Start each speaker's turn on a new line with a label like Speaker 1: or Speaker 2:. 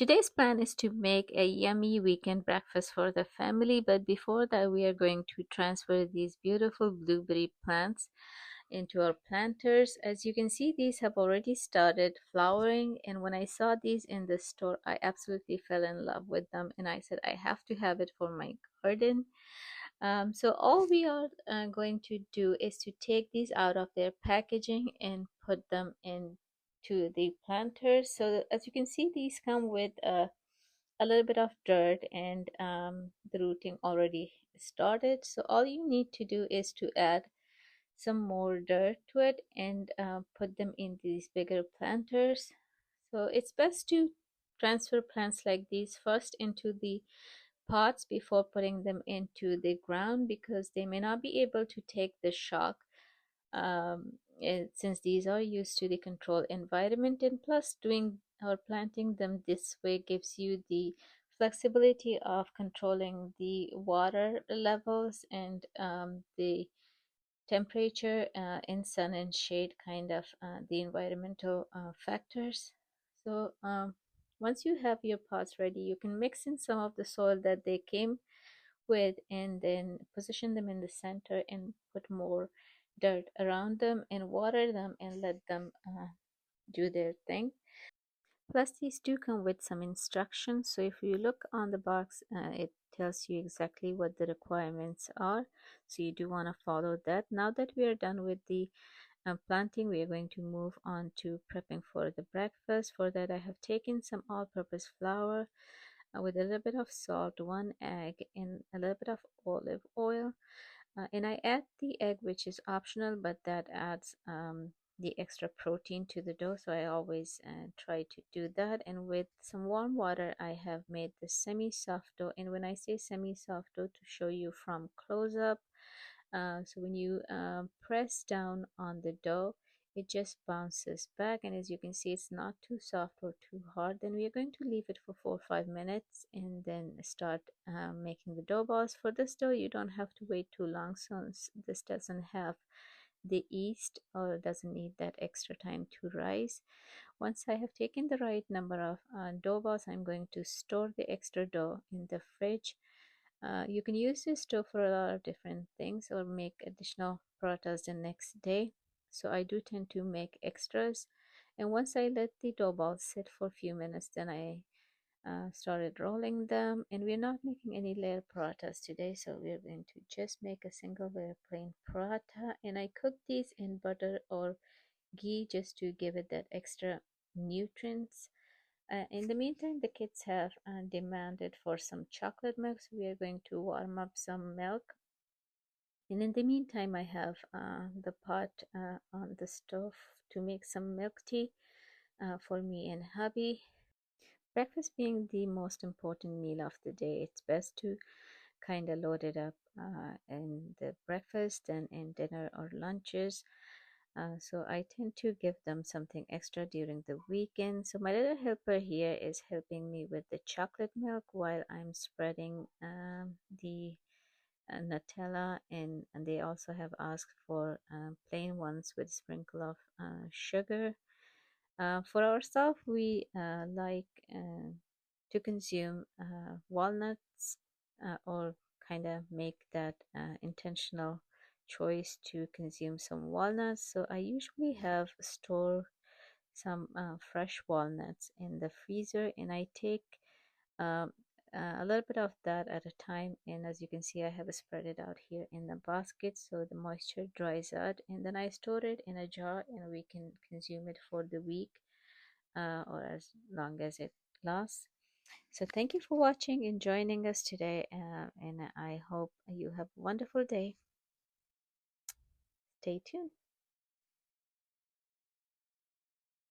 Speaker 1: Today's plan is to make a yummy weekend breakfast for the family, but before that, we are going to transfer these beautiful blueberry plants into our planters. As you can see, these have already started flowering, and when I saw these in the store, I absolutely fell in love with them, and I said, I have to have it for my garden. So all we are going to do is to take these out of their packaging and put them into the planters. So as you can see, these come with a little bit of dirt, and the rooting already started. So all you need to do is to add some more dirt to it and put them in these bigger planters. So it's best to transfer plants like these first into the pots before putting them into the ground, because they may not be able to take the shock, since these are used to the controlled environment. And plus, doing or planting them this way gives you the flexibility of controlling the water levels and the temperature in sun and shade, kind of the environmental factors. So once you have your pots ready, you can mix in some of the soil that they came with, and then position them in the center and put more dirt around them and water them and let them do their thing. Plus, these do come with some instructions. So if you look on the box, it tells you exactly what the requirements are. So you do want to follow that. Now that we are done with the planting, we are going to move on to prepping for the breakfast. For that, I have taken some all-purpose flour with a little bit of salt, one egg, and a little bit of olive oil. And I add the egg, which is optional, but that adds the extra protein to the dough. So I always try to do that. And with some warm water, I have made the semi-soft dough. And when I say semi-soft dough, to show you from close up, so when you press down on the dough, it just bounces back, and as you can see, it's not too soft or too hard. Then we are going to leave it for 4 or 5 minutes and then start making the dough balls. For this dough, you don't have to wait too long, since this doesn't have the yeast or doesn't need that extra time to rise. Once I have taken the right number of dough balls, I'm going to store the extra dough in the fridge. You can use this dough for a lot of different things or make additional paratas the next day. So I do tend to make extras. And once I let the dough balls sit for a few minutes, then I started rolling them. And we're not making any layer paratas today, so we're going to just make a single layer plain paratha. And I cook these in butter or ghee just to give it that extra nutrients. In the meantime, the kids have demanded for some chocolate milk, so we are going to warm up some milk. And in the meantime, I have the pot on the stove to make some milk tea for me and hubby. Breakfast being the most important meal of the day, it's best to kind of load it up in the breakfast and in dinner or lunches. So I tend to give them something extra during the weekend. So my little helper here is helping me with the chocolate milk while I'm spreading the Nutella, and they also have asked for plain ones with sprinkle of sugar. For ourselves, we like to consume walnuts, or kind of make that intentional choice to consume some walnuts. So I usually have store some fresh walnuts in the freezer, and I take um, a little bit of that at a time. And as you can see, I have spread it out here in the basket so the moisture dries out, and then I store it in a jar and we can consume it for the week, or as long as it lasts. So thank you for watching and joining us today, and I hope you have a wonderful day. Stay tuned.